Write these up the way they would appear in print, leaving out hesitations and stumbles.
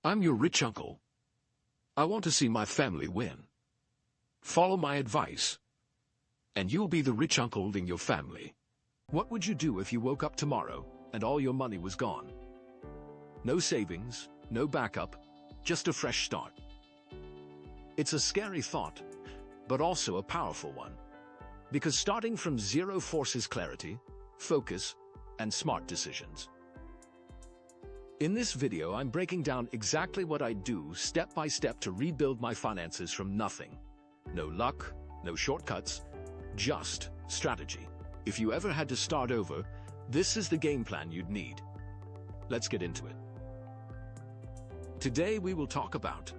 I'm your rich uncle. I want to see my family win. Follow my advice, and you'll be the rich uncle in your family. What would you do if you woke up tomorrow and all your money was gone? No savings, no backup, just a fresh start. It's a scary thought, but also a powerful one. Because starting from zero forces clarity, focus, and smart decisions. In this video, I'm breaking down exactly what I do step by step to rebuild my finances from nothing. No luck, no shortcuts, just strategy. If you ever had to start over, this is the game plan you'd need. Let's get into it. Today we will talk about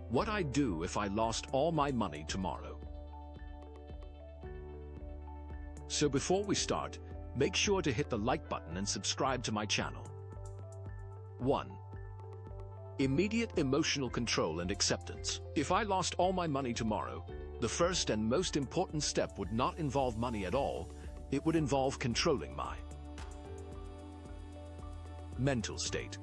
what I'd do if I lost all my money tomorrow. So before we start, make sure to hit the like button and subscribe to my channel. 1. Immediate emotional control and acceptance. If I lost all my money tomorrow, the first and most important step would not involve money at all. It would involve controlling my mental state.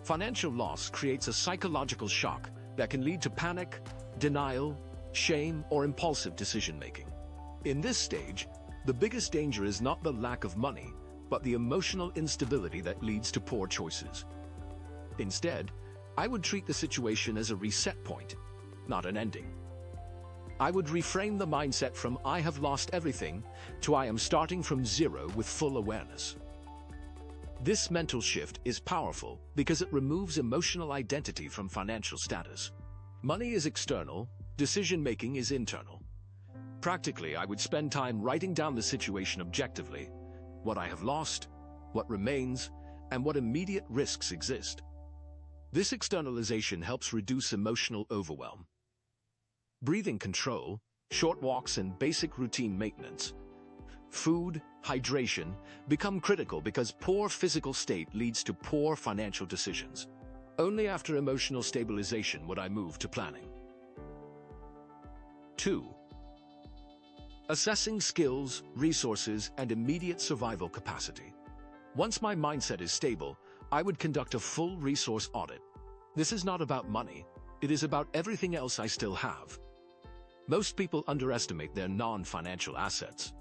Financial loss creates a psychological shock that can lead to panic, denial, shame, or impulsive decision-making. In this stage, the biggest danger is not the lack of money, but the emotional instability that leads to poor choices. Instead, I would treat the situation as a reset point, not an ending. I would reframe the mindset from "I have lost everything" to "I am starting from zero with full awareness." This mental shift is powerful because it removes emotional identity from financial status. Money is external, decision-making is internal. Practically, I would spend time writing down the situation objectively, what I have lost, what remains, and what immediate risks exist. This externalization helps reduce emotional overwhelm. Breathing control, short walks, and basic routine maintenance. Food, hydration become critical because poor physical state leads to poor financial decisions. Only after emotional stabilization would I move to planning. 2. Assessing skills, resources, and immediate survival capacity. Once my mindset is stable, I would conduct a full resource audit. This is not about money, it is about everything else I still have. Most people underestimate their non-financial assets.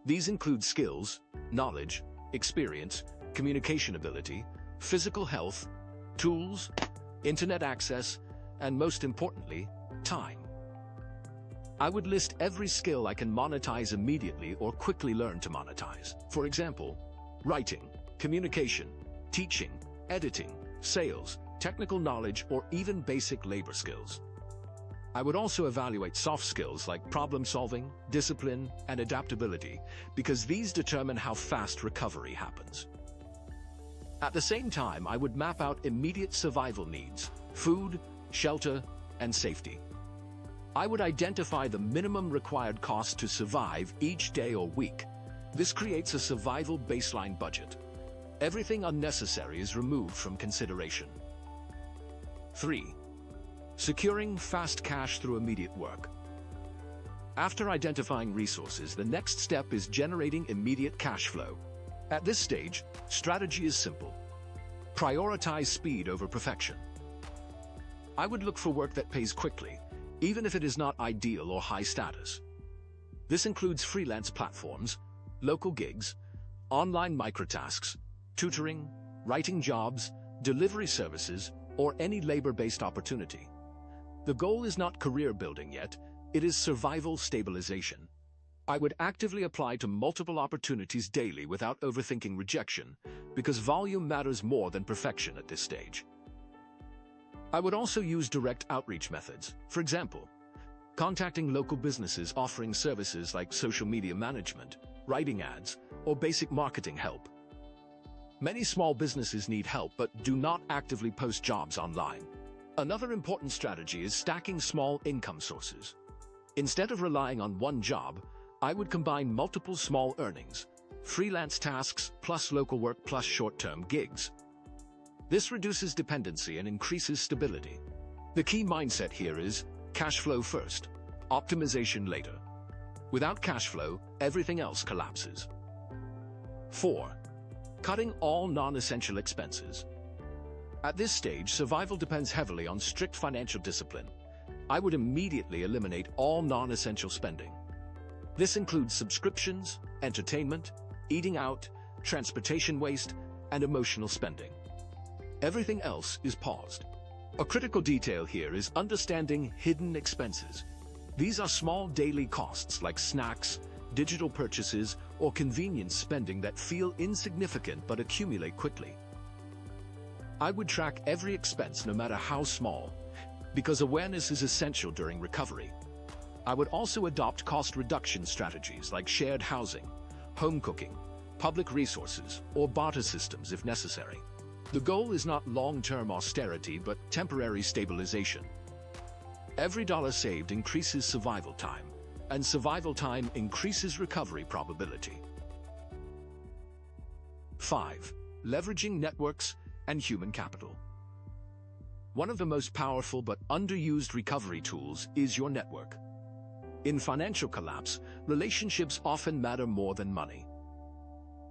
These include skills, knowledge, experience, communication ability, physical health, tools, internet access, and most importantly, time. I would list every skill I can monetize immediately or quickly learn to monetize. For example, writing, communication, teaching, editing, sales, technical knowledge, or even basic labor skills. I would also evaluate soft skills like problem solving, discipline, and adaptability, because these determine how fast recovery happens. At the same time, I would map out immediate survival needs: food, shelter, and safety. I would identify the minimum required cost to survive each day or week. This creates a survival baseline budget. Everything unnecessary is removed from consideration. 3. Securing fast cash through immediate work. After identifying resources, the next step is generating immediate cash flow. At this stage, strategy is simple. Prioritize speed over perfection. I would look for work that pays quickly, even if it is not ideal or high status. This includes freelance platforms, local gigs, online microtasks, tutoring, writing jobs, delivery services, or any labor-based opportunity. The goal is not career building yet, it is survival stabilization. I would actively apply to multiple opportunities daily without overthinking rejection, because volume matters more than perfection at this stage. I would also use direct outreach methods. For example, contacting local businesses offering services like social media management, writing ads, or basic marketing help. Many small businesses need help but do not actively post jobs online. Another important strategy is stacking small income sources. Instead of relying on one job, I would combine multiple small earnings, freelance tasks plus local work plus short-term gigs. This reduces dependency and increases stability. The key mindset here is cash flow first, optimization later. Without cash flow, everything else collapses. 4. Cutting all non-essential expenses. At this stage, survival depends heavily on strict financial discipline. I would immediately eliminate all non-essential spending. This includes subscriptions, entertainment, eating out, transportation waste, and emotional spending. Everything else is paused. A critical detail here is understanding hidden expenses. These are small daily costs like snacks, digital purchases, or convenience spending that feel insignificant but accumulate quickly. I would track every expense no matter how small, because awareness is essential during recovery. I would also adopt cost reduction strategies like shared housing, home cooking, public resources, or barter systems if necessary. The goal is not long-term austerity but temporary stabilization. Every dollar saved increases survival time, and survival time increases recovery probability. 5. Leveraging networks and human capital. One of the most powerful but underused recovery tools is your network. In financial collapse, relationships often matter more than money.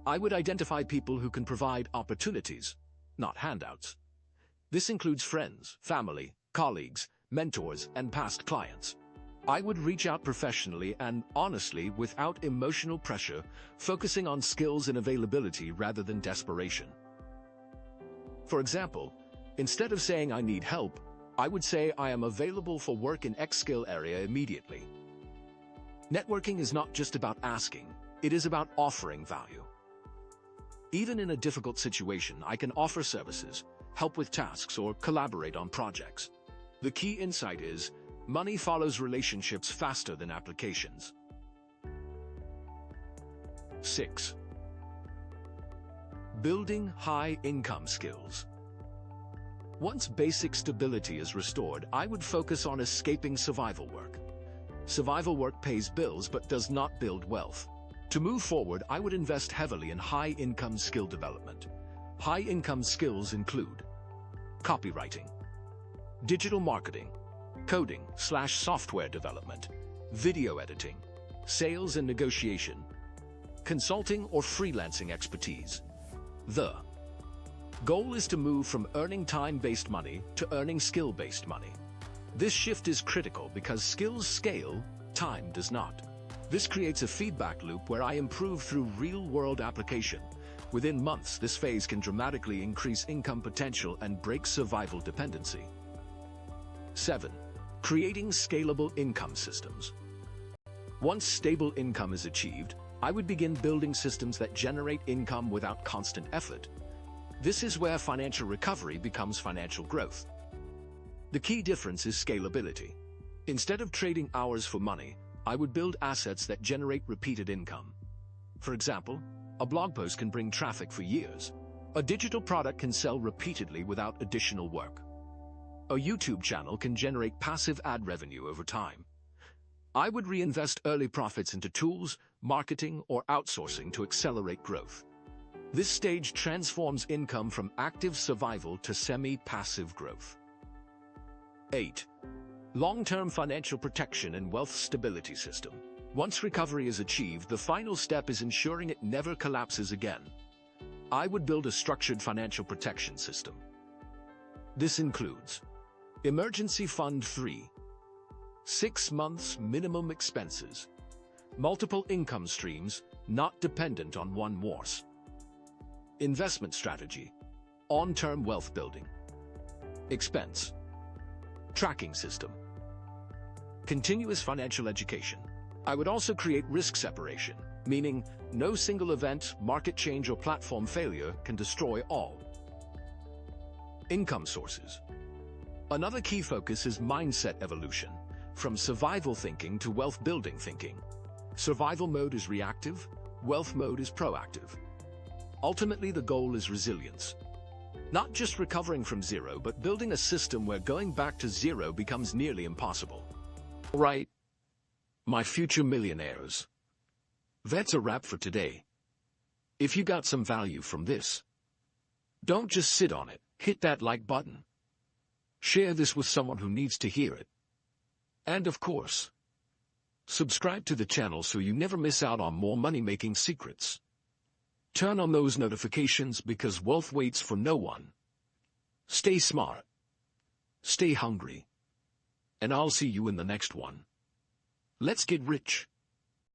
I would identify people who can provide opportunities, not handouts. This includes friends, family, colleagues, mentors, and past clients. I would reach out professionally and honestly without emotional pressure, focusing on skills and availability rather than desperation. For example, instead of saying I need help, I would say I am available for work in X skill area immediately. Networking is not just about asking, it is about offering value. Even in a difficult situation, I can offer services, help with tasks, or collaborate on projects. The key insight is, money follows relationships faster than applications. 6. Building high-income skills. Once basic stability is restored, I would focus on escaping survival work. Survival work pays bills but does not build wealth. To move forward, I would invest heavily in high-income skill development. High-income skills include copywriting, digital marketing, coding/software development, video editing, sales and negotiation, consulting or freelancing expertise. The goal is to move from earning time-based money to earning skill-based money. This shift is critical because skills scale, time does not. This creates a feedback loop where I improve through real-world application. Within months, this phase can dramatically increase income potential and break survival dependency. 7. Creating scalable income systems. Once stable income is achieved, I would begin building systems that generate income without constant effort. This is where financial recovery becomes financial growth. The key difference is scalability. Instead of trading hours for money, I would build assets that generate repeated income. For example, a blog post can bring traffic for years. A digital product can sell repeatedly without additional work. A YouTube channel can generate passive ad revenue over time. I would reinvest early profits into tools, marketing, or outsourcing to accelerate growth. This stage transforms income from active survival to semi-passive growth. 8. Long-term financial protection and wealth stability system. Once recovery is achieved, the final step is ensuring it never collapses again. I would build a structured financial protection system. This includes Emergency Fund 3, 6 months minimum expenses, multiple income streams not dependent on one source, investment strategy, on-term wealth building, expense tracking system, continuous financial education. I would also create risk separation, meaning no single event, market change, or platform failure can destroy all. Income sources. Another key focus is mindset evolution, from survival thinking to wealth building thinking. Survival mode is reactive, wealth mode is proactive. Ultimately, the goal is resilience. Not just recovering from zero, but building a system where going back to zero becomes nearly impossible. Right, my future millionaires. That's a wrap for today. If you got some value from this, don't just sit on it. Hit that like button. Share this with someone who needs to hear it. And of course, subscribe to the channel so you never miss out on more money-making secrets. Turn on those notifications because wealth waits for no one. Stay smart. Stay hungry. And I'll see you in the next one. Let's get rich.